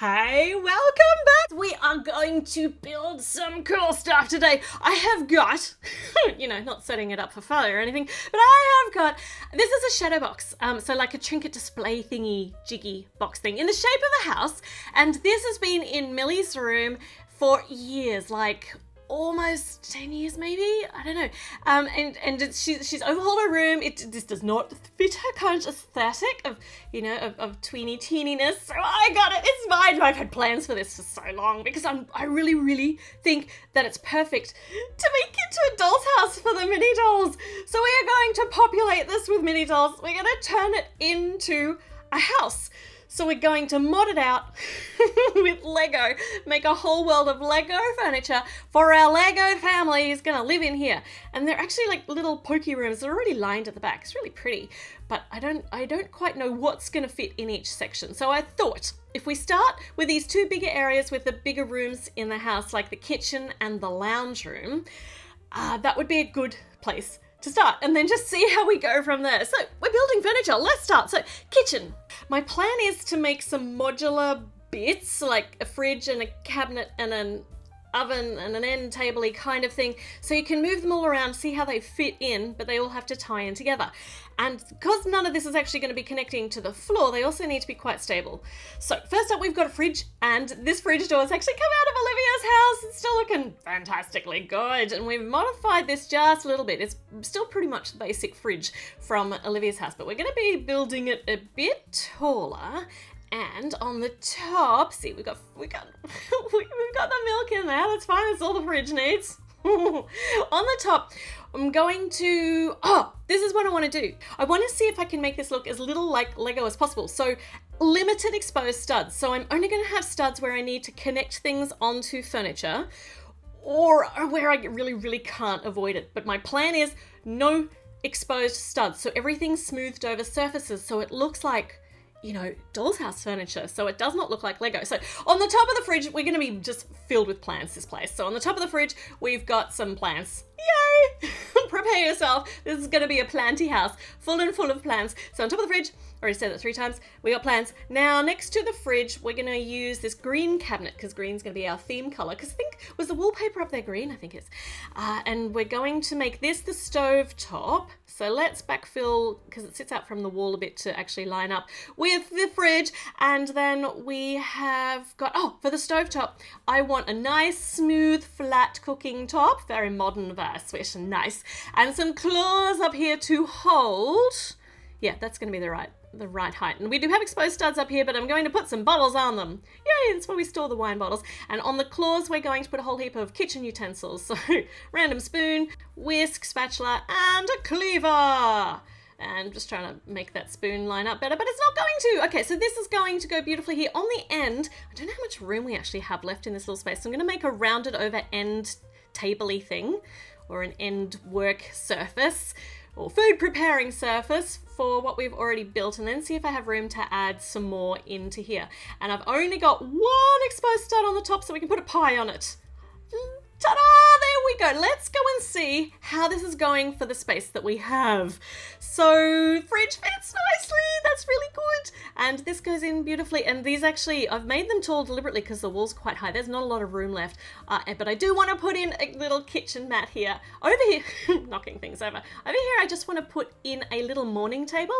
Hey, welcome back! We are going to build some cool stuff today. I have got, not setting it up for failure or anything, but I have got, this is a shadow box, so like a trinket display thingy, jiggy box thing in the shape of a house, and this has been in Millie's room for years, like almost 10 years maybe, I don't know, and she's overhauled her room. This does not fit her current aesthetic of tweeny teeniness, so I got it, it's mine. I've had plans for this for so long because I really think that it's perfect to make into a doll's house for the mini dolls. So we are going to populate this with mini dolls. We're going to turn it into a house. So we're going to mod it out with Lego, make a whole world of Lego furniture for our Lego family who's going to live in here. And they're actually like little pokey rooms. They're already lined at the back. It's really pretty, but I don't quite know what's going to fit in each section. So I thought if we start with these two bigger areas with the bigger rooms in the house, like the kitchen and the lounge room, that would be a good place to start, and then just see how we go from there. So we're building furniture, let's start. So kitchen. My plan is to make some modular bits, like a fridge and a cabinet and an oven and an end table-y kind of thing, so you can move them all around, see how they fit in, but they all have to tie in together. And because none of this is actually going to be connecting to the floor, they also need to be quite stable. So first up, we've got a fridge, and this fridge door has actually come out of Olivia's house. It's still looking fantastically good, and we've modified this just a little bit. It's still pretty much the basic fridge from Olivia's house, but we're going to be building it a bit taller. And on the top, see, we've got the milk in there. That's fine. That's all the fridge needs. On the top, I'm going to, this is what I want to do. I want to see if I can make this look as little like Lego as possible. So limited exposed studs. So I'm only going to have studs where I need to connect things onto furniture or where I really can't avoid it. But my plan is no exposed studs. So everything's smoothed over surfaces. So it looks like, doll's house furniture, so it does not look like Lego. So on the top of the fridge, we're going to be just filled with plants, this place. So on the top of the fridge, we've got some plants. Yay! Prepare yourself. This is going to be a planty house, full of plants. So on top of the fridge, I already said that 3 times, we got plants. Now next to the fridge, we're going to use this green cabinet, because green's going to be our theme color. Because I think, was the wallpaper up there green? I think it's. And we're going to make this the stove top. So let's backfill, because it sits out from the wall a bit to actually line up with the fridge. And then we have got, for the stove top, I want a nice, smooth, flat cooking top. Very modern, very swish and nice. And some claws up here to hold. Yeah, that's going to be the right height. And we do have exposed studs up here, but I'm going to put some bottles on them. Yay, that's where we store the wine bottles. And on the claws, we're going to put a whole heap of kitchen utensils. So random spoon, whisk, spatula, and a cleaver. And just trying to make that spoon line up better, but it's not going to. Okay, so this is going to go beautifully here. On the end, I don't know how much room we actually have left in this little space. So I'm going to make a rounded over end table-y thing, or an end work surface, or food preparing surface for what we've already built, and then see if I have room to add some more into here. And I've only got one exposed stud on the top, so we can put a pie on it. Ta-da! There we go. Let's go and see how this is going for the space that we have. So fridge fits nicely. That's really good. And this goes in beautifully. And these actually, I've made them tall deliberately because the wall's quite high. There's not a lot of room left. But I do want to put in a little kitchen mat here. Over here, knocking things over. Over here, I just want to put in a little morning table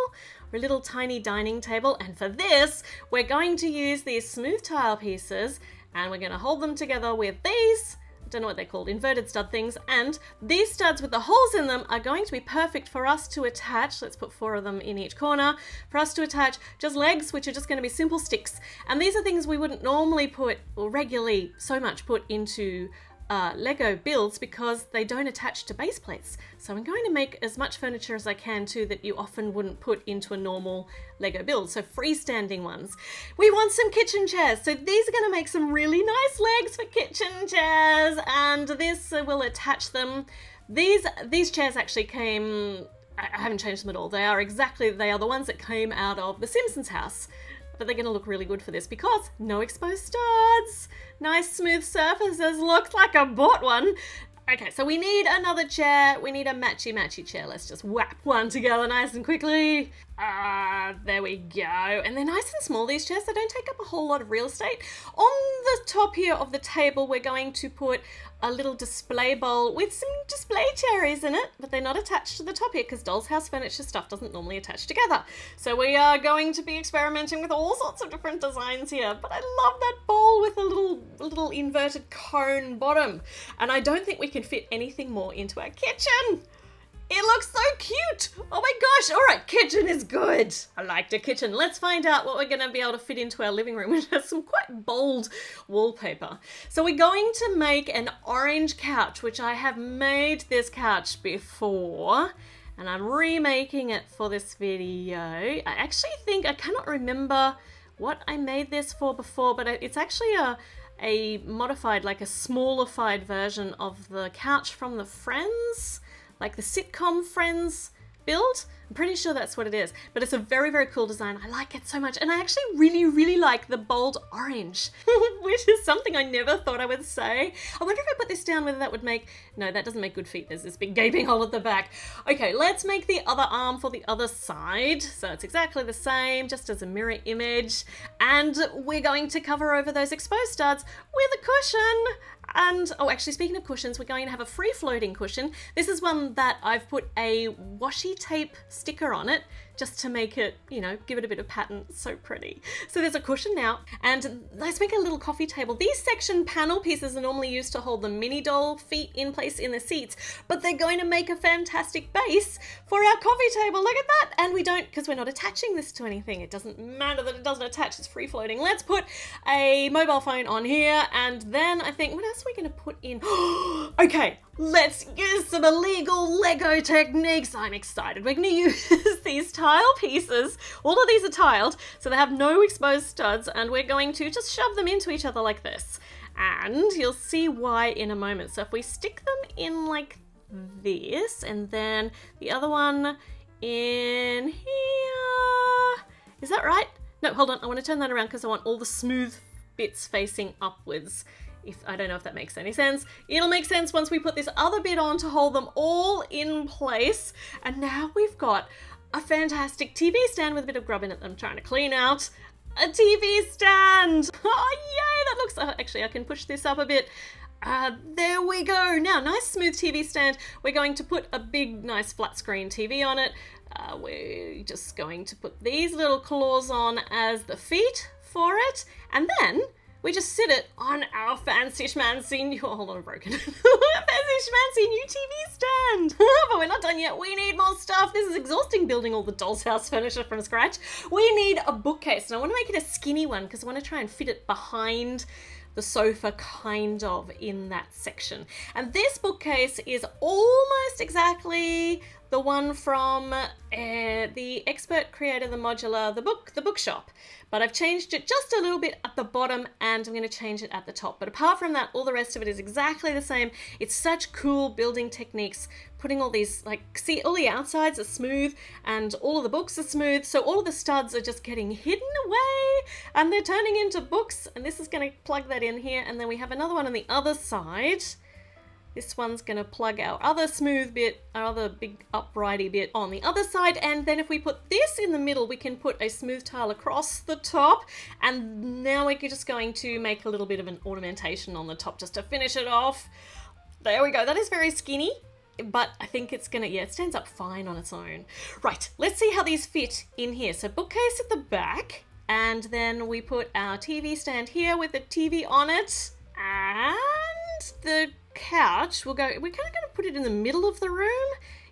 or a little tiny dining table. And for this, we're going to use these smooth tile pieces and we're going to hold them together with these. Don't know what they're called, inverted stud things, and these studs with the holes in them are going to be perfect for us to attach. Let's put 4 of them in each corner for us to attach just legs, which are just going to be simple sticks. And these are things we wouldn't normally put, or regularly so much put into Lego builds because they don't attach to base plates. So I'm going to make as much furniture as I can too that you often wouldn't put into a normal Lego build. So freestanding ones. We want some kitchen chairs. So these are going to make some really nice legs for kitchen chairs, and this will attach them. These chairs actually came, I haven't changed them at all. They are the ones that came out of the Simpsons house. But they're going to look really good for this because no exposed studs, nice smooth surfaces, looks like I bought one. Okay, so we need another chair. We need a matchy chair. Let's just whap one together nice and quickly. There we go. And they're nice and small, these chairs. They don't take up a whole lot of real estate. On the top here of the table, we're going to put a little display bowl with some display cherries in it, but they're not attached to the top here because doll's house furniture stuff doesn't normally attach together. So we are going to be experimenting with all sorts of different designs here, but I love that bowl with a little inverted cone bottom. And I don't think we can fit anything more into our kitchen. It looks so cute. Oh my gosh. All right, kitchen is good. I like the kitchen. Let's find out what we're going to be able to fit into our living room, which has some quite bold wallpaper. So we're going to make an orange couch, which I have made this couch before, and I'm remaking it for this video. I actually think, I cannot remember what I made this for before, but it's actually a modified, like a smallified version of the couch from the Friends, like the sitcom Friends build. I'm pretty sure that's what it is, but it's a very, very cool design. I like it so much, and I actually really, really like the bold orange, which is something I never thought I would say. I wonder if I put this down, whether that would make... No, that doesn't make good feet. There's this big gaping hole at the back. Okay, let's make the other arm for the other side. So it's exactly the same, just as a mirror image, and we're going to cover over those exposed studs with a cushion. And, oh, actually, speaking of cushions, we're going to have a free-floating cushion. This is one that I've put a washi tape sticker on it, just to make it, you know, give it a bit of pattern. It's so pretty. So there's a cushion now, and let's make a little coffee table. These section panel pieces are normally used to hold the mini doll feet in place in the seats, but they're going to make a fantastic base for our coffee table. Look at that. And we don't, because we're not attaching this to anything. It doesn't matter that it doesn't attach. It's free floating. Let's put a mobile phone on here, and then I think, what else are we going to put in? Okay, let's use some illegal Lego techniques. I'm excited. We're going to use these tile pieces. All of these are tiled, so they have no exposed studs, and we're going to just shove them into each other like this. And you'll see why in a moment. So if we stick them in like this, and then the other one in here. Is that right? No, hold on. I want to turn that around because I want all the smooth bits facing upwards. I don't know if that makes any sense. It'll make sense once we put this other bit on to hold them all in place. And now we've got a fantastic TV stand with a bit of grub in it that I'm trying to clean out. A TV stand! Oh, yay! That looks... actually, I can push this up a bit. There we go. Now, nice smooth TV stand. We're going to put a big, nice flat screen TV on it. We're just going to put these little claws on as the feet for it. And then we just sit it on our fancy schmancy new... Oh, hold on, I've broken it. Fancy schmancy new TV stand. But we're not done yet. We need more stuff. This is exhausting, building all the doll's house furniture from scratch. We need a bookcase. And I want to make it a skinny one because I want to try and fit it behind the sofa, kind of, in that section. And this bookcase is almost exactly the one from the Expert Creator, the Modular, the bookshop. But I've changed it just a little bit at the bottom, and I'm going to change it at the top. But apart from that, all the rest of it is exactly the same. It's such cool building techniques, putting all these, like, see, all the outsides are smooth, and all of the books are smooth, so all of the studs are just getting hidden away, and they're turning into books, and this is going to plug that in here, and then we have another one on the other side. This one's going to plug our other smooth bit, our other big uprighty bit on the other side. And then if we put this in the middle, we can put a smooth tile across the top. And now we're just going to make a little bit of an ornamentation on the top just to finish it off. There we go. That is very skinny, but I think it's going to, yeah, it stands up fine on its own. Right, let's see how these fit in here. So bookcase at the back, and then we put our TV stand here with the TV on it. And the couch, we're kind of going to put it in the middle of the room.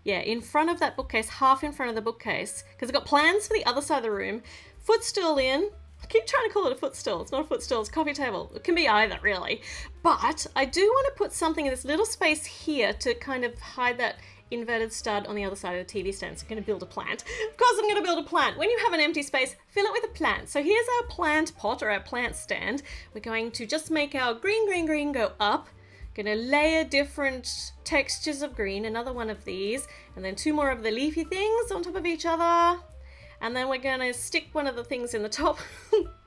Yeah, in front of that bookcase, half in front of the bookcase, because I've got plans for the other side of the room. Footstool in. I keep trying to call it a footstool. It's not a footstool, it's a coffee table. It can be either, really. But I do want to put something in this little space here to kind of hide that inverted stud on the other side of the TV stand. So I'm going to build a plant. Of course I'm going to build a plant. When you have an empty space, fill it with a plant. So here's our plant pot, or our plant stand. We're going to just make our green go up. Going to layer different textures of green, another one of these, and then two more of the leafy things on top of each other. And then we're going to stick one of the things in the top.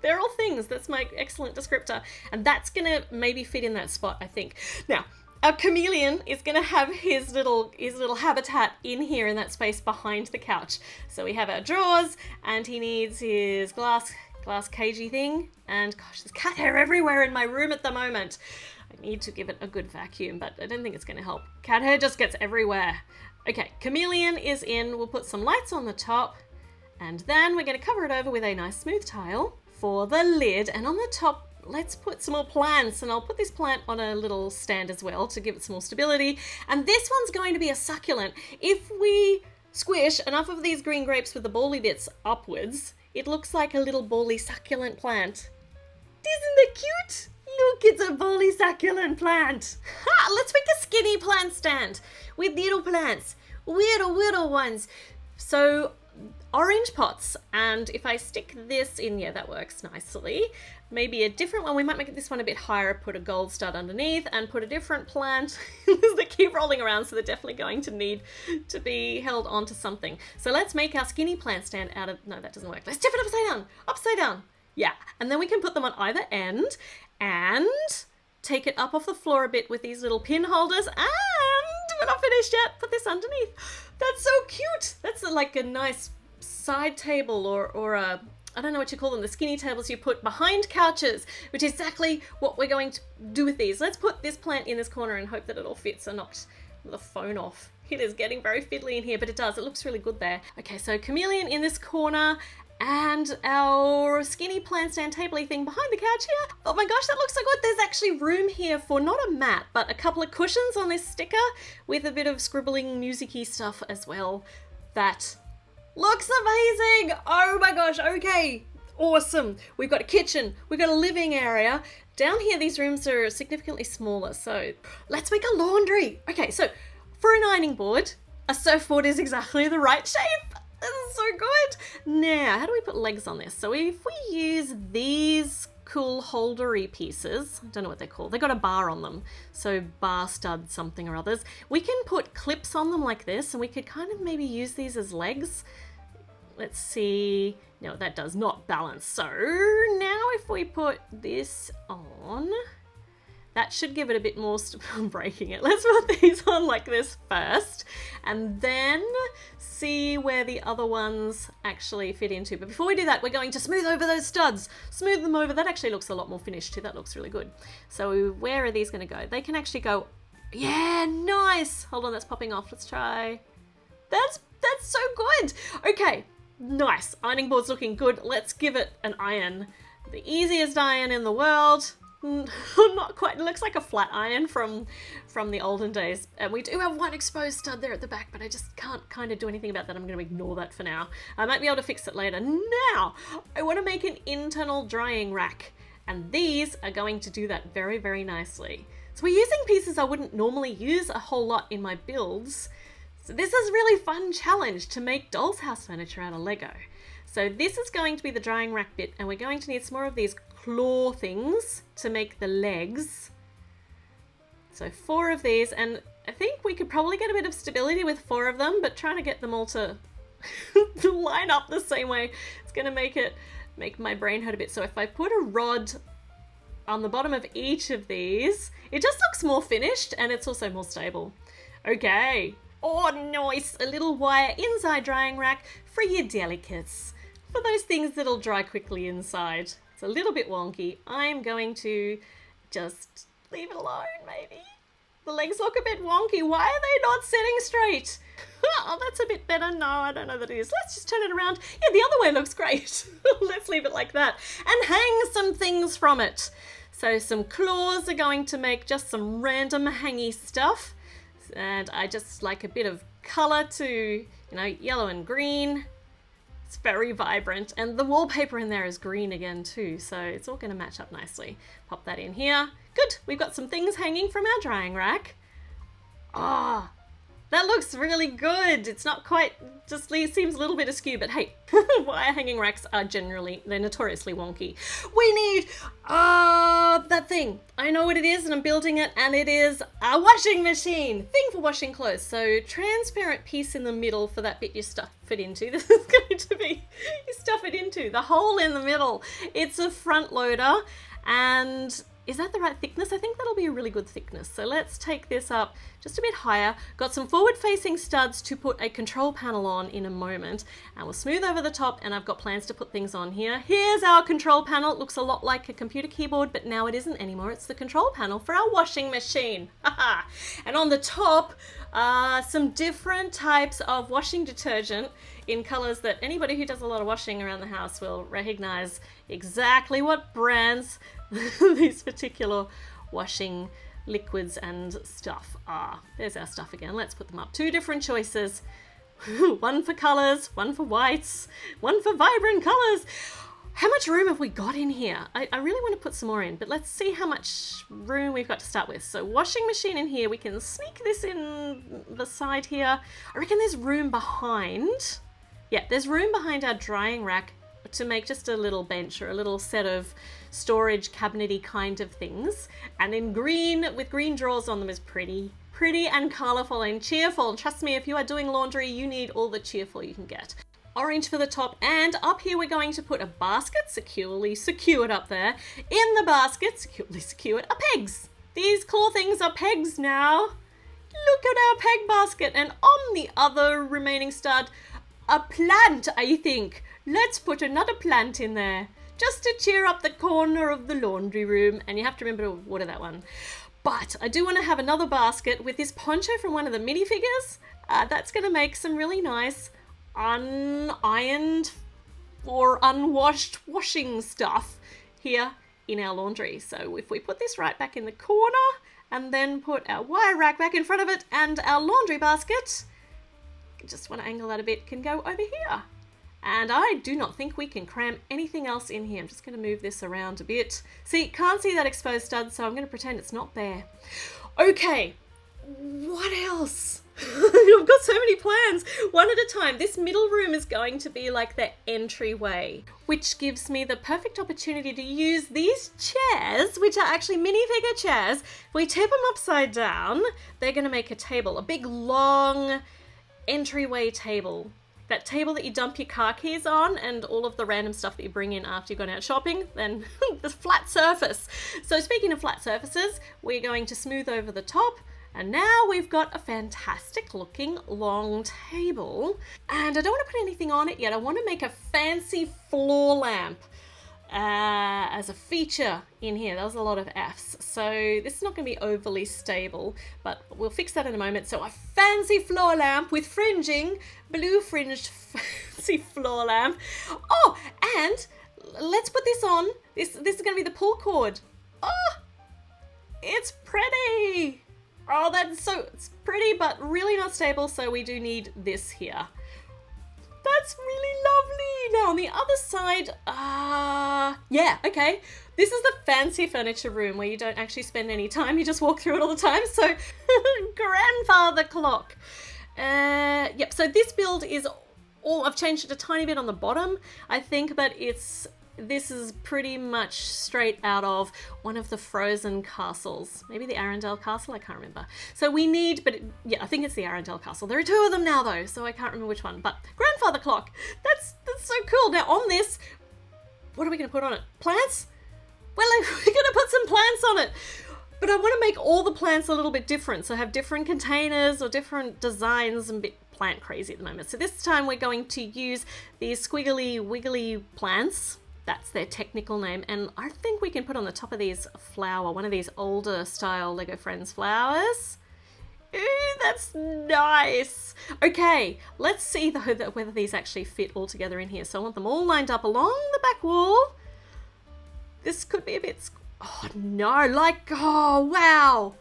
They're all things. That's my excellent descriptor. And that's going to maybe fit in that spot, I think. Now, our chameleon is going to have his little habitat in here in that space behind the couch. So we have our drawers, and he needs his glass cagey thing. And gosh, there's cat hair everywhere in my room at the moment. I need to give it a good vacuum, but I don't think it's going to help. Cat hair just gets everywhere. Okay, chameleon is in. We'll put some lights on the top, and then we're going to cover it over with a nice smooth tile for the lid. And on the top, let's put some more plants, and I'll put this plant on a little stand as well to give it some more stability. And this one's going to be a succulent. If we squish enough of these green grapes with the bally bits upwards, it looks like a little bally succulent plant. Isn't it cute? Look, it's a bally succulent plant. Ha! Let's make a skinny plant stand with little plants, little ones. So orange pots, and if I stick this in, yeah, that works nicely. Maybe a different one. We might make this one a bit higher, put a gold stud underneath, and put a different plant. They keep rolling around, so they're definitely going to need to be held onto something. So let's make our skinny plant stand out of, no, that doesn't work. Let's tip it upside down. Yeah, and then we can put them on either end and take it up off the floor a bit with these little pin holders, and we're not finished yet. Put this underneath. That's so cute. That's like a nice side table or a, I don't know what you call them, the skinny tables you put behind couches, which is exactly what we're going to do with these. Let's put this plant in this corner and hope that it all fits. I knocked the phone off. It is getting very fiddly in here, but it does. It looks really good there. Okay, so chameleon in this corner, and our skinny plant stand tabley thing behind the couch here. Oh my gosh, that looks so good. There's actually room here for not a mat, but a couple of cushions on this sticker with a bit of scribbling musicy stuff as well. That looks amazing. Oh my gosh, okay. Awesome. We've got a kitchen, we've got a living area. Down here, these rooms are significantly smaller, so let's make a laundry. Okay, so for an ironing board, a surfboard is exactly the right shape. This is so good. Now, how do we put legs on this? So if we use these cool holdery pieces, I don't know what they're called. They got a bar on them. So bar stud something or others. We can put clips on them like this, and we could kind of maybe use these as legs. Let's see. No, that does not balance. So now if we put this on, that should give it a bit more, I'm breaking it. Let's put these on like this first, and then see where the other ones actually fit into. But before we do that, we're going to smooth over those studs. Smooth them over. That actually looks a lot more finished too. That looks really good. So where are these going to go? They can actually go, yeah, nice. Hold on, that's popping off. Let's try. That's so good. Okay, nice. Ironing board's looking good. Let's give it an iron. The easiest iron in the world. Not quite. It looks like a flat iron from the olden days. And we do have one exposed stud there at the back, but I just can't kind of do anything about that. I'm going to ignore that for now. I might be able to fix it later. Now, I want to make an internal drying rack, and these are going to do that very, very nicely. So we're using pieces I wouldn't normally use a whole lot in my builds. So this is a really fun challenge to make doll's house furniture out of Lego. So this is going to be the drying rack bit, and we're going to need some more of these claw things to make the legs. So 4 of these, and I think we could probably get a bit of stability with 4 of them, but trying to get them all to line up the same way, it's going to make my brain hurt a bit. So if I put a rod on the bottom of each of these, it just looks more finished, and it's also more stable. Okay. Oh, nice. A little wire inside drying rack for your delicates. For those things that'll dry quickly inside. It's a little bit wonky. I'm going to just leave it alone, maybe. The legs look a bit wonky. Why are they not sitting straight? Oh, that's a bit better. No, I don't know that it is. Let's just turn it around. Yeah, the other way looks great. Let's leave it like that. And hang some things from it. So some claws are going to make just some random hangy stuff. And I just like a bit of colour to, yellow and green. It's very vibrant, and the wallpaper in there is green again too, so it's all going to match up nicely. Pop that in here. Good, we've got some things hanging from our drying rack. Ah, that looks really good. It's not quite, just seems a little bit askew, but hey, wire hanging racks are they're notoriously wonky. We need, that thing. I know what it is, and I'm building it, and it is a washing machine. Thing for washing clothes. So transparent piece in the middle for that bit you stuff it into. This is going to be, you stuff it into, the hole in the middle. It's a front loader, and Is that the right thickness? I think that'll be a really good thickness. So let's take this up just a bit higher. Got some forward-facing studs to put a control panel on in a moment. And we'll smooth over the top, and I've got plans to put things on here. Here's our control panel. It looks a lot like a computer keyboard, but now it isn't anymore. It's the control panel for our washing machine. And on the top, some different types of washing detergent in colors that anybody who does a lot of washing around the house will recognize exactly what brands these particular washing liquids and stuff are. There's our stuff again. Let's put them up. 2 different choices. One for colors, one for whites, one for vibrant colors. How much room have we got in here? I really want to put some more in, but let's see how much room we've got to start with. So washing machine in here, we can sneak this in the side here. I reckon there's room behind. Yeah, there's room behind our drying rack to make just a little bench or a little set of storage cabinety kind of things. And in green, with green drawers on them, is pretty and colourful and cheerful. And trust me, if you are doing laundry, you need all the cheerful you can get. Orange for the top, and up here we're going to put a basket securely secured up there. In the basket, securely secured, are pegs. These claw things are pegs now. Look at our peg basket, and on the other remaining stud, a plant, I think. Let's put another plant in there, just to cheer up the corner of the laundry room. And you have to remember to water that one. But I do want to have another basket with this poncho from one of the minifigures. That's going to make some really nice unironed or unwashed washing stuff here in our laundry. So if we put this right back in the corner and then put our wire rack back in front of it and our laundry basket, just want to angle that a bit, can go over here. And I do not think we can cram anything else in here. I'm just going to move this around a bit. See, can't see that exposed stud, so I'm going to pretend it's not there. Okay, what else? I've got so many plans, one at a time. This middle room is going to be like the entryway, which gives me the perfect opportunity to use these chairs, which are actually minifigure chairs. If we tip them upside down, they're going to make a table, a big long entryway table. That table that you dump your car keys on and all of the random stuff that you bring in after you've gone out shopping, then the flat surface. So speaking of flat surfaces, we're going to smooth over the top. And now we've got a fantastic looking long table. And I don't want to put anything on it yet. I want to make a fancy floor lamp as a feature in here. That was a lot of F's. So this is not going to be overly stable, but we'll fix that in a moment. So a fancy floor lamp with fringing, blue fringed fancy floor lamp. Oh, and let's put this on. This is going to be the pull cord. Oh, it's pretty. Oh, it's pretty, but really not stable, so we do need this here. That's really lovely. Now, on the other side, yeah, okay. This is the fancy furniture room where you don't actually spend any time. You just walk through it all the time. So, grandfather clock. Yep, so this build is all, I've changed it a tiny bit on the bottom, I think, but this is pretty much straight out of one of the Frozen castles. Maybe the Arendelle castle, I can't remember. So we need, yeah, I think it's the Arendelle castle. There are 2 of them now though, so I can't remember which one. But grandfather clock, that's so cool. Now on this, what are we gonna put on it? Plants? Well, we're gonna put some plants on it. But I want to make all the plants a little bit different. So have different containers or different designs. I'm a bit plant crazy at the moment. So this time we're going to use these squiggly wiggly plants. That's their technical name. And I think we can put on the top of these a flower, one of these older style Lego Friends flowers. Ooh, that's nice. Okay, let's see though whether these actually fit all together in here. So I want them all lined up along the back wall. This could be a bit, oh no, oh wow.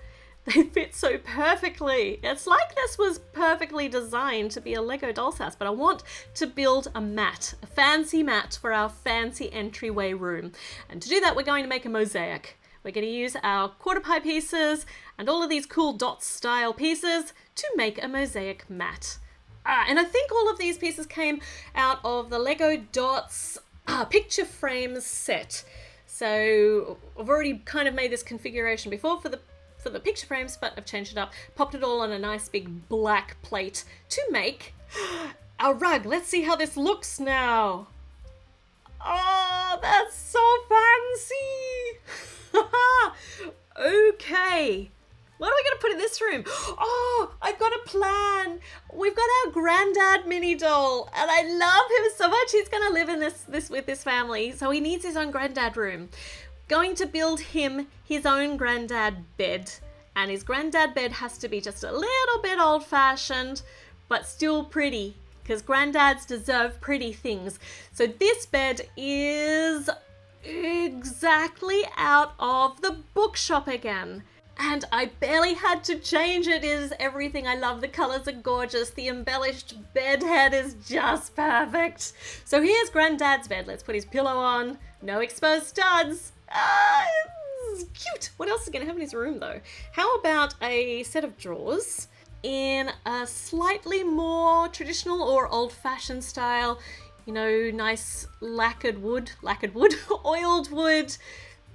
They fit so perfectly. It's like this was perfectly designed to be a Lego doll's house, but I want to build a mat, a fancy mat for our fancy entryway room. And to do that, we're going to make a mosaic. We're going to use our quarter pie pieces and all of these cool dot style pieces to make a mosaic mat. And I think all of these pieces came out of the Lego Dots picture frames set. So I've already kind of made this configuration before for the picture frames, but I've changed it up, popped it all on a nice big black plate to make our rug. Let's see how this looks now. Oh, that's so fancy. Okay. What are we going to put in this room? Oh, I've got a plan. We've got our granddad mini doll, and I love him so much. He's going to live in this with this family, so he needs his own granddad room. Going to build him his own granddad bed, and his granddad bed has to be just a little bit old-fashioned, but still pretty, because granddads deserve pretty things. So this bed is exactly out of the bookshop again. And I barely had to change it. It is everything I love. The colours are gorgeous. The embellished bed head is just perfect. So here's Granddad's bed. Let's put his pillow on. No exposed studs. It's cute. What else is going to have in his room though? How about a set of drawers in a slightly more traditional or old-fashioned style? You know, nice lacquered wood, oiled wood.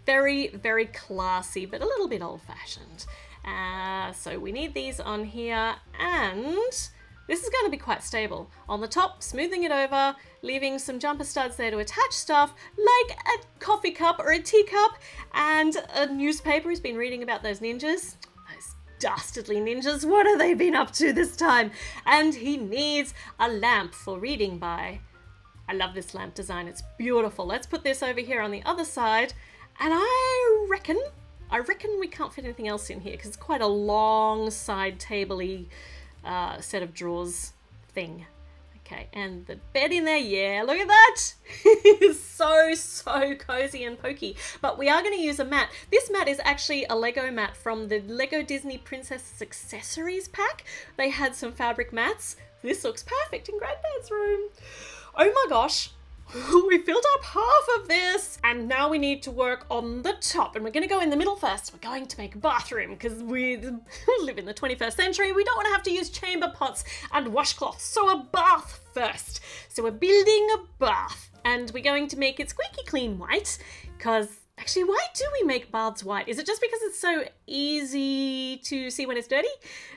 Very, very classy, but a little bit old-fashioned. So we need these on here, and this is going to be quite stable. On the top, smoothing it over, leaving some jumper studs there to attach stuff, like a coffee cup or a teacup, and a newspaper. He's been reading about those ninjas. Those dastardly ninjas, what have they been up to this time? And he needs a lamp for reading by. I love this lamp design, it's beautiful. Let's put this over here on the other side. And I reckon we can't fit anything else in here because it's quite a long side table-y set of drawers thing. Okay, and the bed in there, yeah, look at that. It's so cozy and pokey. But we are going to use a mat. This mat is actually a Lego mat from the Lego Disney Princess Accessories pack. They had some fabric mats. This looks perfect in Granddad's room. Oh my gosh. We filled up half of this, and now we need to work on the top, and we're going to go in the middle first. We're going to make a bathroom because we live in the 21st century. We don't want to have to use chamber pots and washcloths, so a bath first. So we're building a bath, and we're going to make it squeaky clean white because actually, why do we make baths white? Is it just because it's so easy to see when it's dirty?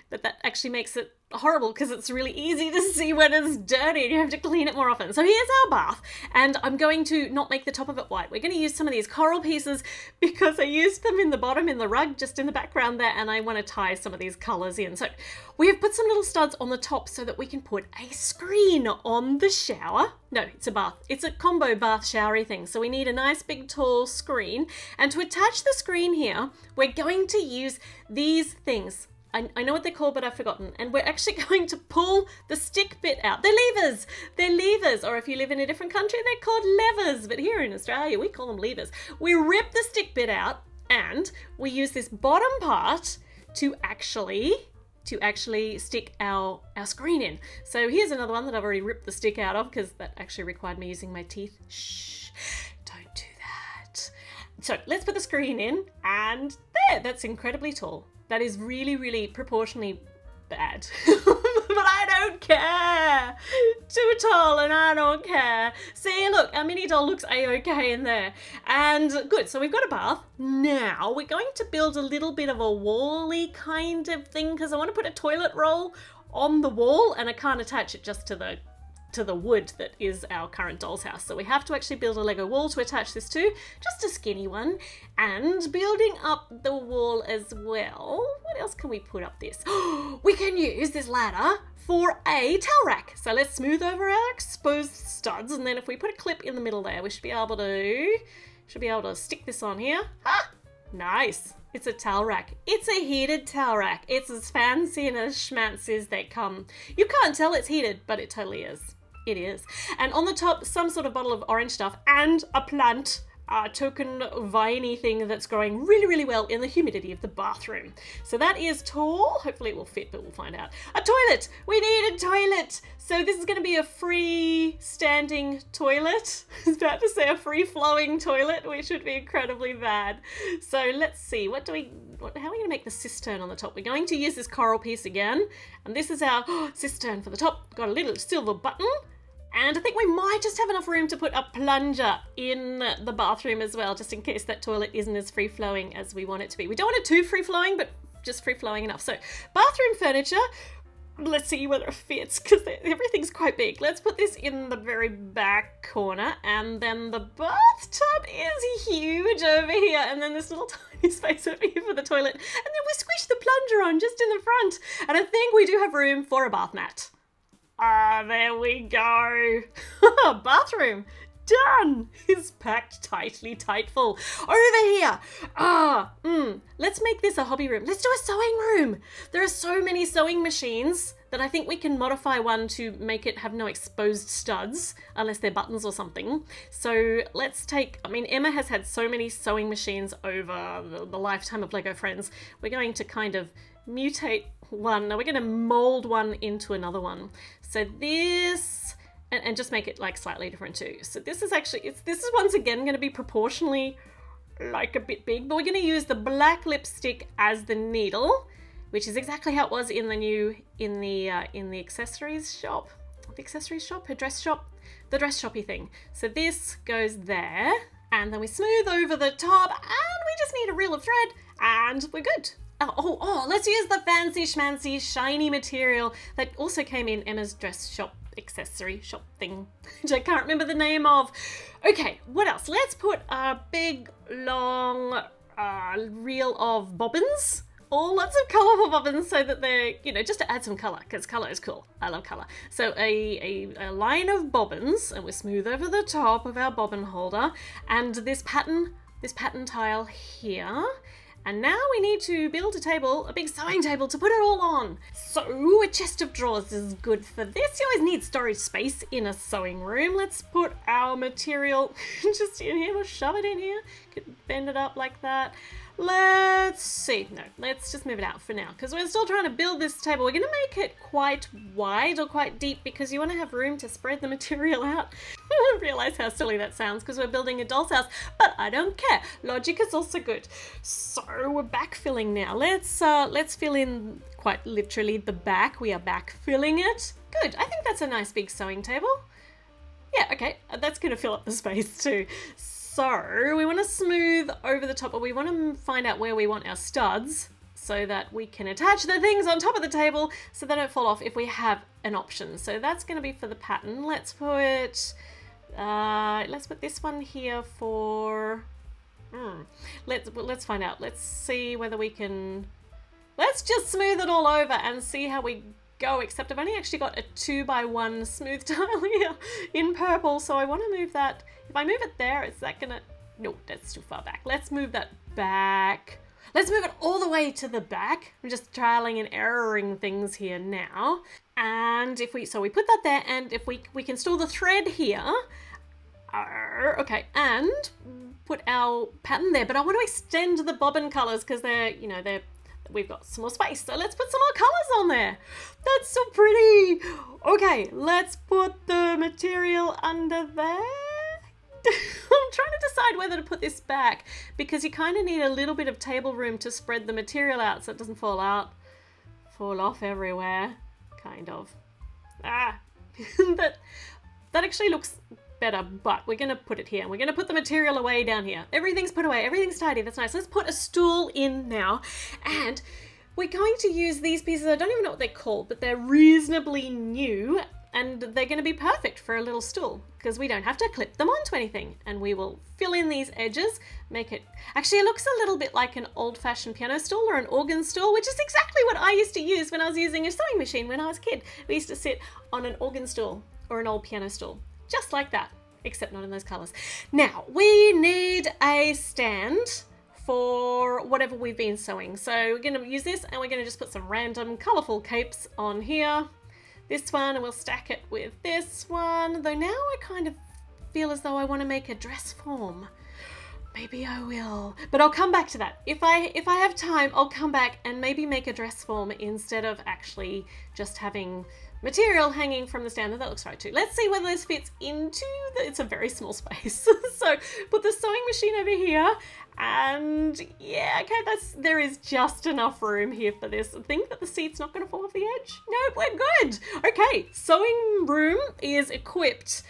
That actually makes it horrible because it's really easy to see when it's dirty and you have to clean it more often. So here's our bath, and I'm going to not make the top of it white. We're going to use some of these coral pieces because I used them in the bottom in the rug just in the background there, and I want to tie some of these colours in. So we have put some little studs on the top so that we can put a screen on the shower. No, it's a bath. It's a combo bath showery thing. So we need a nice big tall screen, and to attach the screen here, we're going to use these things. I know what they're called, but I've forgotten. And we're actually going to pull the stick bit out. They're levers. They're levers. Or if you live in a different country, they're called levers. But here in Australia, we call them levers. We rip the stick bit out, and we use this bottom part to actually stick our screen in. So here's another one that I've already ripped the stick out of because that actually required me using my teeth. Shh, don't do that. So let's put the screen in, and there, that's incredibly tall. That is really, really proportionally bad. But I don't care. Too tall and I don't care. See, look, our mini doll looks a-okay in there. And good, so we've got a bath. Now we're going to build a little bit of a wall-y kind of thing because I want to put a toilet roll on the wall and I can't attach it just to the wood that is our current doll's house. So we have to actually build a Lego wall to attach this to, just a skinny one, and building up the wall as well. What else can we put up this? We can use this ladder for a towel rack. So let's smooth over our exposed studs, and then if we put a clip in the middle there, we should be able to stick this on here. Ah, nice. It's a towel rack. It's a heated towel rack. It's as fancy and as schmancy as they come. You can't tell it's heated, but it totally is. It is. And on the top, some sort of bottle of orange stuff and a plant, a token viney thing that's growing really, really well in the humidity of the bathroom. So that is tall. Hopefully it will fit, but we'll find out. A toilet! We need a toilet! So this is going to be a free-standing toilet. I was about to say a free-flowing toilet, which would be incredibly bad. So let's see. How are we going to make the cistern on the top? We're going to use this coral piece again. And this is our cistern for the top. Got a little silver button. And I think we might just have enough room to put a plunger in the bathroom as well, just in case that toilet isn't as free-flowing as we want it to be. We don't want it too free-flowing, but just free-flowing enough. So bathroom furniture, let's see whether it fits, because everything's quite big. Let's put this in the very back corner, and then the bathtub is huge over here, and then this little tiny space over here for the toilet, and then we squish the plunger on just in the front, and I think we do have room for a bath mat. There we go. Bathroom. Done! Is packed tightly tightful. Over here. Let's make this a hobby room. Let's do a sewing room. There are so many sewing machines that I think we can modify one to make it have no exposed studs, unless they're buttons or something. So let's take, Emma has had so many sewing machines over the lifetime of Lego Friends. We're going to kind of mutate one. Now we're going to mold one into another one. So this... And just make it like slightly different too. So this is actually, this is once again going to be proportionally like a bit big, but we're going to use the black lipstick as the needle, which is exactly how it was in the accessories shop. The accessories shop, her dress shop, the dress shoppy thing. So this goes there, and then we smooth over the top, and we just need a reel of thread, and we're good. Oh, let's use the fancy schmancy shiny material that also came in Emma's dress shop accessory shop thing, which I can't remember the name of. Okay, what else? Let's put a big long reel of bobbins, or lots of colourful bobbins, so that they're, just to add some colour, because colour is cool. I love colour. So a line of bobbins, and we smooth over the top of our bobbin holder, and this pattern tile here. And now we need to build a big sewing table to put it all on. So a chest of drawers is good for this. You always need storage space in a sewing room. Let's put our material just in here. We'll shove it in here. Could bend it up like that. Let's see. No, let's just move it out for now, because we're still trying to build this table. We're going to make it quite wide or quite deep, because you want to have room to spread the material out. I realize how silly that sounds, because we're building a doll's house, but I don't care. Logic is also good. So we're backfilling now. Let's fill in quite literally the back. We are backfilling it. Good. I think that's a nice big sewing table. Yeah, okay. That's going to fill up the space too. So we want to smooth over the top, but we want to find out where we want our studs so that we can attach the things on top of the table so they don't fall off if we have an option. So that's going to be for the pattern. Let's put this one here for, let's find out. Let's see whether we can, let's just smooth it all over and see how we go, except I've only actually got a 2x1 smooth tile here in purple, so I want to move that. If I move it there, is that gonna, no, that's too far back. Let's move that back. Let's move it all the way to the back. I'm just trialing and erroring things here now. And if we put that there, and if we can store the thread here, okay, and put our pattern there, but I want to extend the bobbin colors because we've got some more space, so let's put some more colors on there. That's so pretty. Okay, let's put the material under there. I'm trying to decide whether to put this back, because you kind of need a little bit of table room to spread the material out so it doesn't fall off everywhere, kind of. That actually looks better, but we're going to put it here. We're going to put the material away down here. Everything's put away. Everything's tidy. That's nice. Let's put a stool in now, and we're going to use these pieces. I don't even know what they're called, but they're reasonably new, and they're going to be perfect for a little stool because we don't have to clip them onto anything. And we will fill in these edges, make it... Actually, it looks a little bit like an old-fashioned piano stool or an organ stool, which is exactly what I used to use when I was using a sewing machine when I was a kid. We used to sit on an organ stool or an old piano stool, just like that, except not in those colours. Now, we need a stand for whatever we've been sewing. So we're going to use this, and we're going to just put some random colourful capes on here. This one, and we'll stack it with this one. Though now I kind of feel as though I want to make a dress form. Maybe I will, but I'll come back to that. If I have time, I'll come back and maybe make a dress form instead of actually just having material hanging from the stand. That looks right too. Let's see whether this fits into it's a very small space. So put the sewing machine over here, and yeah, okay, there is just enough room here for this. I think that the seat's not going to fall off the edge. No, we're good. Okay, sewing room is equipped.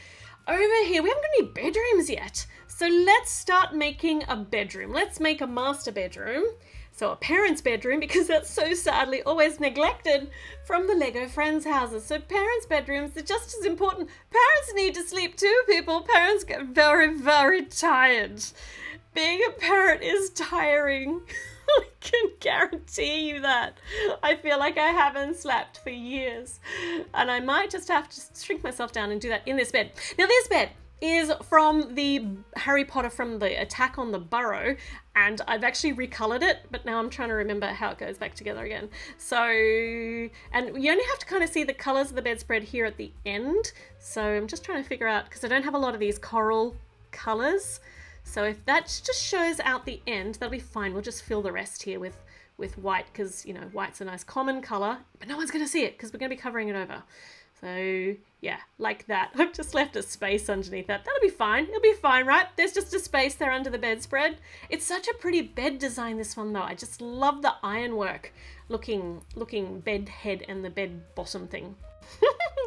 Over here, we haven't got any bedrooms yet. So let's start making a bedroom. Let's make a master bedroom. So a parent's bedroom, because that's so sadly always neglected from the Lego friends' houses. So parents' bedrooms are just as important. Parents need to sleep too, people. Parents get very, very tired. Being a parent is tiring. I can guarantee you that. I feel like I haven't slept for years. And I might just have to shrink myself down and do that in this bed. Now this bed is from the Harry Potter, from the Attack on the Burrow, and I've actually recolored it, but now I'm trying to remember how it goes back together again. So, and you only have to kind of see the colors of the bedspread here at the end. So I'm just trying to figure out, because I don't have a lot of these coral colors. So if that just shows out the end, that'll be fine. We'll just fill the rest here with white, because, you know, white's a nice common color, but no one's going to see it because we're going to be covering it over. So yeah, like that. I've just left a space underneath that. That'll be fine. It'll be fine, right? There's just a space there under the bedspread. It's such a pretty bed design, this one, though. I just love the ironwork looking bed head and the bed bottom thing.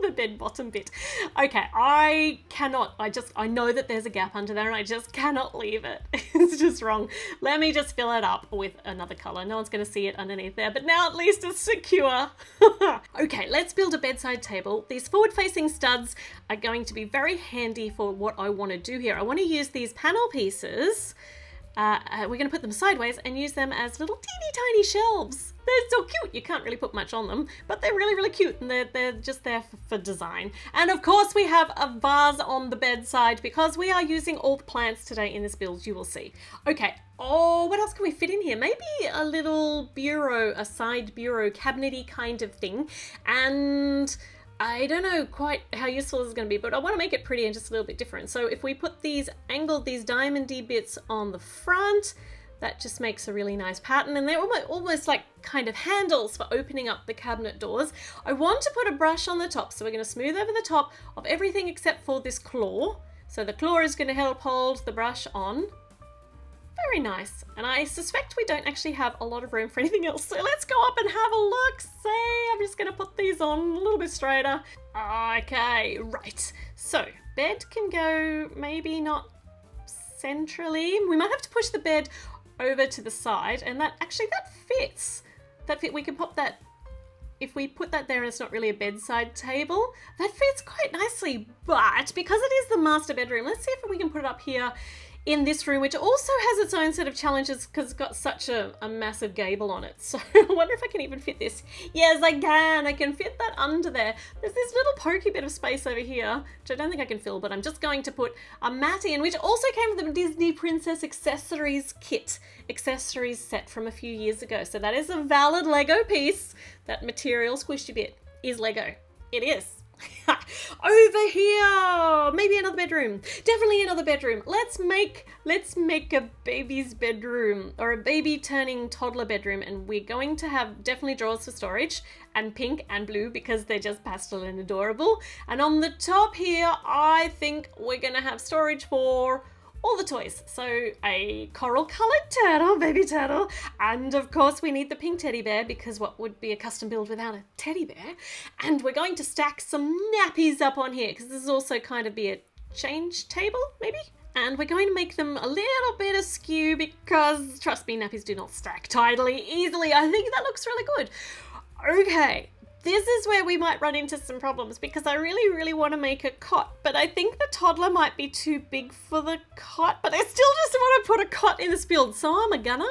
The bed bottom bit. Okay, I know that there's a gap under there and I just cannot leave it. It's just wrong. Let me just fill it up with another color. No one's going to see it underneath there, but now at least it's secure. Okay, let's build a bedside table. These forward-facing studs are going to be very handy for what I want to do here. I want to use these panel pieces. We're going to put them sideways and use them as little teeny tiny shelves. They're so cute. You can't really put much on them, but they're really, really cute, and they're just there for design. And of course we have a vase on the bedside because we are using all the plants today in this build, you will see. Okay, oh, what else can we fit in here? Maybe a little bureau, a side bureau, cabinety kind of thing. And I don't know quite how useful this is going to be, but I want to make it pretty and just a little bit different. So if we put these diamondy bits on the front, that just makes a really nice pattern, and they're almost like kind of handles for opening up the cabinet doors. I want to put a brush on the top, so we're going to smooth over the top of everything except for this claw. So the claw is going to help hold the brush on. Very nice. And I suspect we don't actually have a lot of room for anything else. So let's go up and have a look. See, I'm just going to put these on a little bit straighter. Okay, right. So bed can go maybe not centrally. We might have to push the bed over to the side, and that fits. We can pop that. If we put that there and it's not really a bedside table, that fits quite nicely. But because it is the master bedroom, let's see if we can put it up here in this room, which also has its own set of challenges because it's got such a massive gable on it. So I wonder if I can even fit this. Yes, I can. I can fit that under there. There's this little pokey bit of space over here, which I don't think I can fill, but I'm just going to put a mat in, which also came with the Disney Princess accessories set from a few years ago. So that is a valid Lego piece. That material squishy bit is Lego. It is. Over here, maybe another bedroom. Definitely another bedroom. Let's make a baby's bedroom, or a baby turning toddler bedroom, and we're going to have definitely drawers for storage, and pink and blue because they're just pastel and adorable. And on the top here, I think we're gonna have storage for all the toys. So a coral colored turtle, baby turtle, and of course we need the pink teddy bear, because what would be a custom build without a teddy bear? And we're going to stack some nappies up on here, because this is also kind of be a change table, maybe? And we're going to make them a little bit askew because, trust me, nappies do not stack tidily easily. I think that looks really good. Okay. This is where we might run into some problems, because I really, really want to make a cot, but I think the toddler might be too big for the cot, but I still just want to put a cot in this build, so I'm a gunner.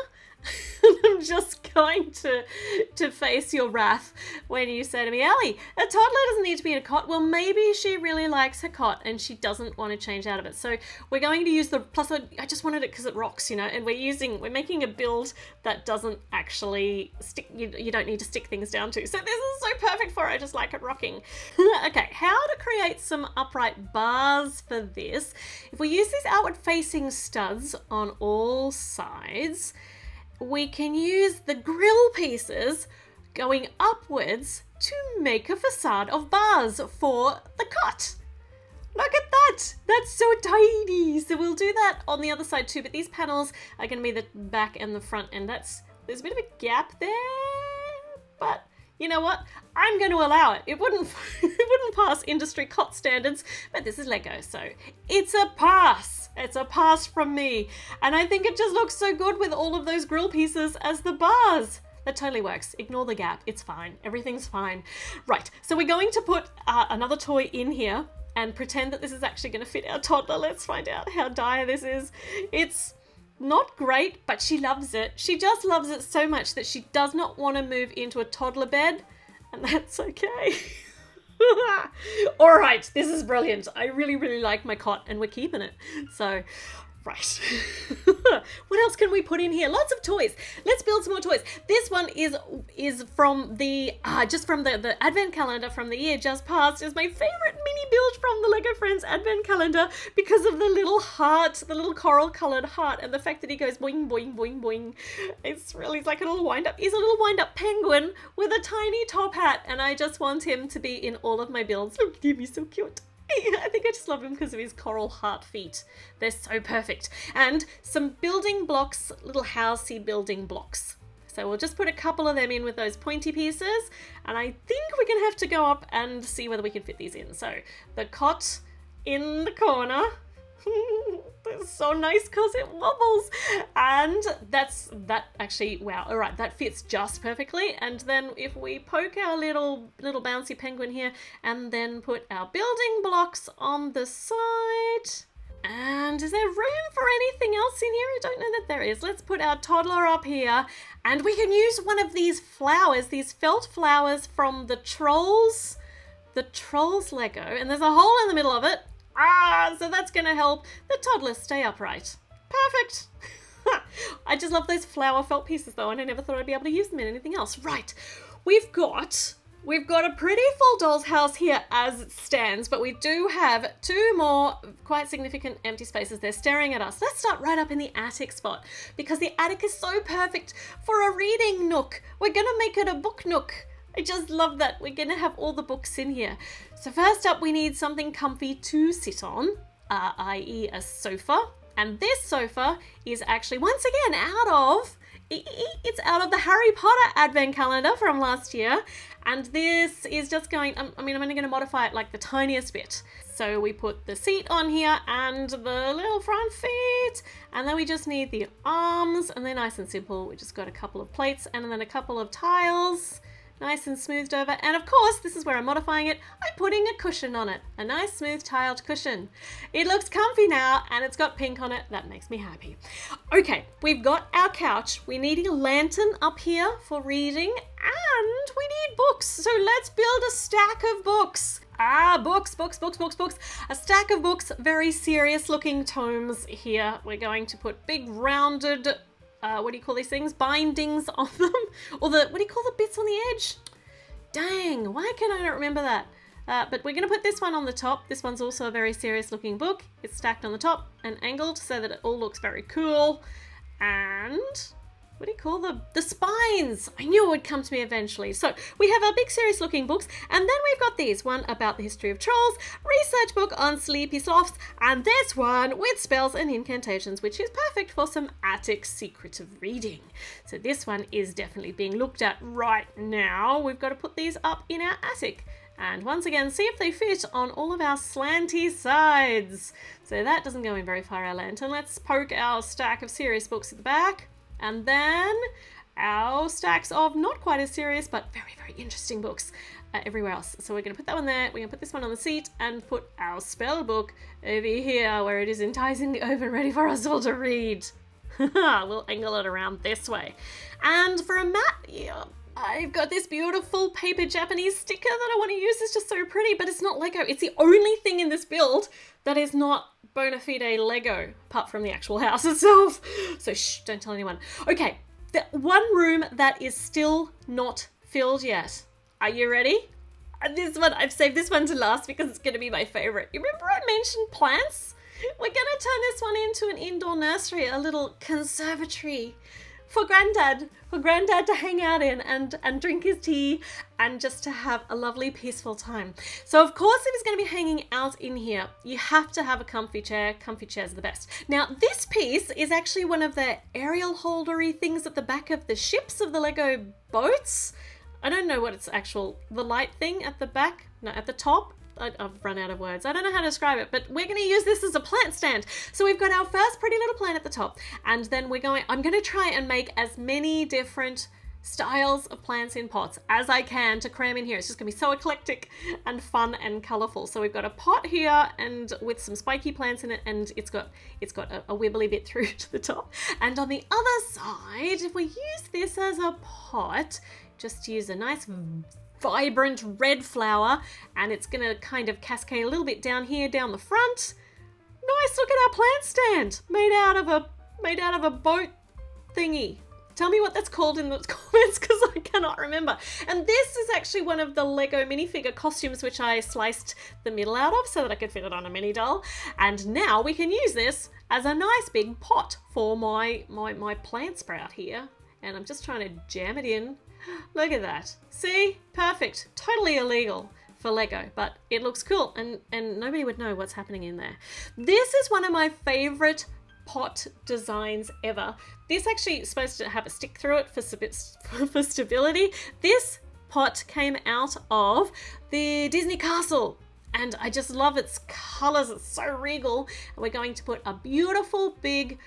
I'm just going to face your wrath when you say to me, Ellie, a toddler doesn't need to be in a cot. Well, maybe she really likes her cot and she doesn't want to change out of it. So we're going to use plus I just wanted it because it rocks, you know, and we're making a build that doesn't actually stick, you don't need to stick things down to. So this is so perfect for it. I just like it rocking. Okay, how to create some upright bars for this. If we use these outward facing studs on all sides, we can use the grill pieces going upwards to make a facade of bars for the cot. Look at that! That's so tiny! So we'll do that on the other side too, but these panels are going to be the back and the front, and there's a bit of a gap there, but you know what? I'm going to allow it. It wouldn't pass industry cot standards, but this is Lego, so it's a pass. It's a pass from me. And I think it just looks so good with all of those grill pieces as the bars. That totally works. Ignore the gap. It's fine. Everything's fine. Right, so we're going to put another toy in here and pretend that this is actually going to fit our toddler. Let's find out how dire this is. It's not great, but she loves it. She just loves it so much that she does not want to move into a toddler bed, and that's okay. All right, this is brilliant. I really, really like my cot, and we're keeping it. So, right. What else can we put in here? Lots of toys. Let's build some more toys. This one is from the just from the advent calendar from the year just past. Is my favorite mini build from the Lego Friends advent calendar because of the little heart, the little coral colored heart, and the fact that he goes boing boing boing boing. It's like a little wind up. He's a little wind up penguin with a tiny top hat, and I just want him to be in all of my builds. Look at him, he's so cute. I think I just love him because of his coral heart feet. They're so perfect. And some building blocks, little housey building blocks. So we'll just put a couple of them in with those pointy pieces. And I think we're going to have to go up and see whether we can fit these in. So the cot in the corner. That's so nice because it wobbles. And that actually, wow. All right, that fits just perfectly. And then if we poke our little bouncy penguin here and then put our building blocks on the side. And is there room for anything else in here? I don't know that there is. Let's put our toddler up here. And we can use one of these flowers, these felt flowers from the Trolls Lego. And there's a hole in the middle of it. So that's going to help the toddler stay upright. Perfect. I just love those flower felt pieces though, and I never thought I'd be able to use them in anything else. Right, we've got a pretty full doll's house here as it stands, but we do have two more quite significant empty spaces. They're staring at us. Let's start right up in the attic spot because the attic is so perfect for a reading nook. We're going to make it a book nook. I just love that. We're going to have all the books in here. So first up, we need something comfy to sit on, i.e. a sofa. And this sofa is actually, once again, it's out of the Harry Potter advent calendar from last year. And this is just going, I'm only going to modify it like the tiniest bit. So we put the seat on here and the little front feet. And then we just need the arms, and they're nice and simple. We just got a couple of plates and then a couple of tiles. Nice and smoothed over. And of course, this is where I'm modifying it. I'm putting a cushion on it. A nice smooth tiled cushion. It looks comfy now and it's got pink on it. That makes me happy. Okay, we've got our couch. We need a lantern up here for reading and we need books. So let's build a stack of books. Books. A stack of books, very serious looking tomes here. We're going to put big rounded what do you call these things? Bindings on them? Or what do you call the bits on the edge? Dang, why can I not remember that? But we're going to put this one on the top. This one's also a very serious looking book. It's stacked on the top and angled so that it all looks very cool. And what do you call the spines? I knew it would come to me eventually. So we have our big serious looking books, and then we've got these. One about the history of trolls, research book on sleepy sloths, and this one with spells and incantations, which is perfect for some attic secretive reading. So this one is definitely being looked at right now. We've got to put these up in our attic. And once again, see if they fit on all of our slanty sides. So that doesn't go in very far, our lantern. Let's poke our stack of serious books at the back. And then our stacks of not quite as serious, but very, very interesting books everywhere else. So we're going to put that one there. We're going to put this one on the seat and put our spell book over here where it is enticingly open, ready for us all to read. We'll angle it around this way. And for a mat, I've got this beautiful paper Japanese sticker that I want to use. It's just so pretty, but it's not Lego. It's the only thing in this build that is not bona fide Lego, apart from the actual house itself. So shh, don't tell anyone. Okay, the one room that is still not filled yet. Are you ready? This one, I've saved this one to last because it's going to be my favorite. You remember I mentioned plants? We're going to turn this one into an indoor nursery, a little conservatory for granddad to hang out in and drink his tea and just to have a lovely peaceful time. So of course, if he's going to be hanging out in here, you have to have a comfy chair. Comfy chairs are the best. Now this piece is actually one of the aerial holdery things at the back of the ships of the Lego boats. I don't know what it's the light thing at the back, no, at the top. I've run out of words. I don't know how to describe it, but we're going to use this as a plant stand. So we've got our first pretty little plant at the top, and then I'm going to try and make as many different styles of plants in pots as I can to cram in here. It's just gonna be so eclectic and fun and colorful. So we've got a pot here and with some spiky plants in it, and it's got a wibbly bit through to the top. And on the other side, if we use this as a pot, just use a nice vibrant red flower, and it's gonna kind of cascade a little bit down here, down the front. Nice, look at our plant stand made out of a boat thingy. Tell me what that's called in the comments, because I cannot remember. And this is actually one of the Lego minifigure costumes, which I sliced the middle out of so that I could fit it on a mini doll. And now we can use this as a nice big pot for my plant sprout here. And I'm just trying to jam it in. Look at that. See? Perfect. Totally illegal for Lego, but it looks cool, and nobody would know what's happening in there. This is one of my favorite pot designs ever. This actually is supposed to have a stick through it for stability. This pot came out of the Disney castle, and I just love its colors. It's so regal. And we're going to put a beautiful big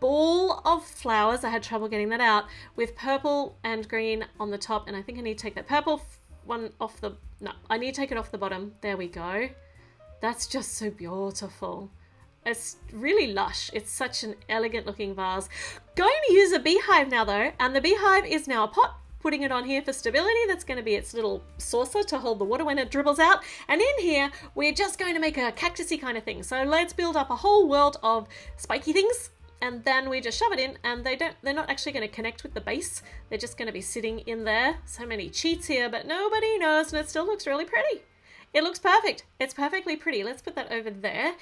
ball of flowers. I had trouble getting that out, with purple and green on the top, and I think I need to take that purple one off the, no, I need to take it off the bottom. There we go. That's just so beautiful. It's really lush. It's such an elegant looking vase. Going to use a beehive now though, and the beehive is now a pot. Putting it on here for stability. That's going to be its little saucer to hold the water when it dribbles out. And in here, we're just going to make a cactusy kind of thing. So let's build up a whole world of spiky things, and then we just shove it in, and they're not actually going to connect with the base. They're just going to be sitting in there. So many cheats here, but nobody knows, and it still looks really pretty. It looks perfect. It's perfectly pretty. Let's put that over there.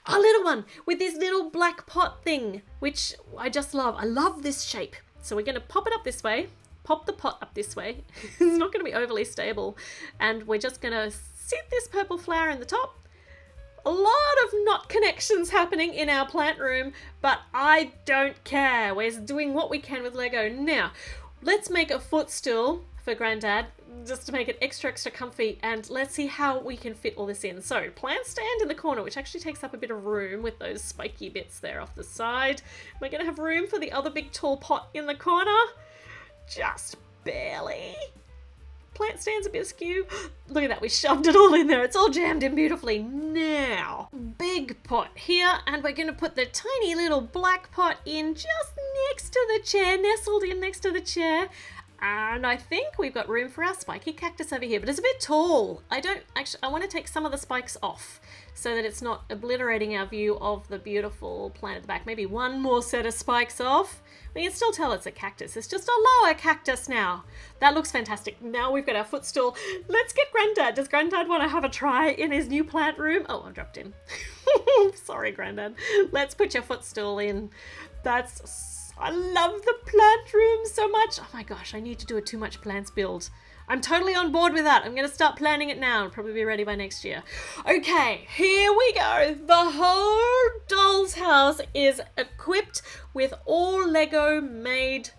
A little one with this little black pot thing, which I just love. I love this shape. So we're going to pop it up this way, pop the pot up this way. It's not going to be overly stable. And we're just going to sit this purple flower in the top. A lot of knot connections happening in our plant room, but I don't care. We're doing what we can with Lego. Now, let's make a footstool for Granddad, just to make it extra comfy, and let's see how we can fit all this in. So, plant stand in the corner, which actually takes up a bit of room with those spiky bits there off the side. We're going to have room for the other big tall pot in the corner. Just barely. Plant stand's a bit askew. Look at that, we shoved it all in there. It's all jammed in beautifully. Now, big pot here, and we're going to put the tiny little black pot in just next to the chair, nestled in next to the chair. And I think we've got room for our spiky cactus over here, but it's a bit tall. I want to take some of the spikes off so that it's not obliterating our view of the beautiful plant at the back. Maybe one more set of spikes off. We can still tell it's a cactus. It's just a lower cactus now. That looks fantastic. Now we've got our footstool. Let's get Granddad. Does Granddad want to have a try in his new plant room? Oh, I dropped him. Sorry, Granddad. Let's put your footstool in. I love the plant room so much. Oh my gosh, I need to do a too much plants build. I'm totally on board with that. I'm going to start planning it now and probably be ready by next year. Okay, here we go. The whole doll's house is equipped with all Lego made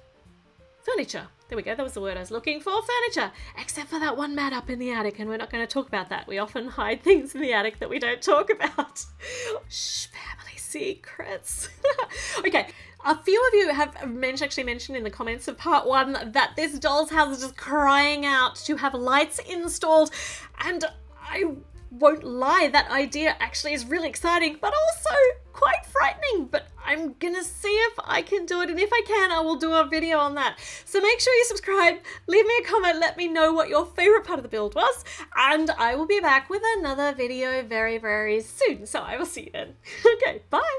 furniture. There we go. That was the word I was looking for. Furniture. Except for that one mat up in the attic, and we're not going to talk about that. We often hide things in the attic that we don't talk about. Shh, family secrets. Okay. A few of you have actually mentioned in the comments of part 1 that this doll's house is just crying out to have lights installed, and I won't lie, that idea actually is really exciting, but also quite frightening, but I'm gonna see if I can do it, and if I can, I will do a video on that. So make sure you subscribe, leave me a comment, let me know what your favorite part of the build was, and I will be back with another video very, very soon. So I will see you then. Okay, bye.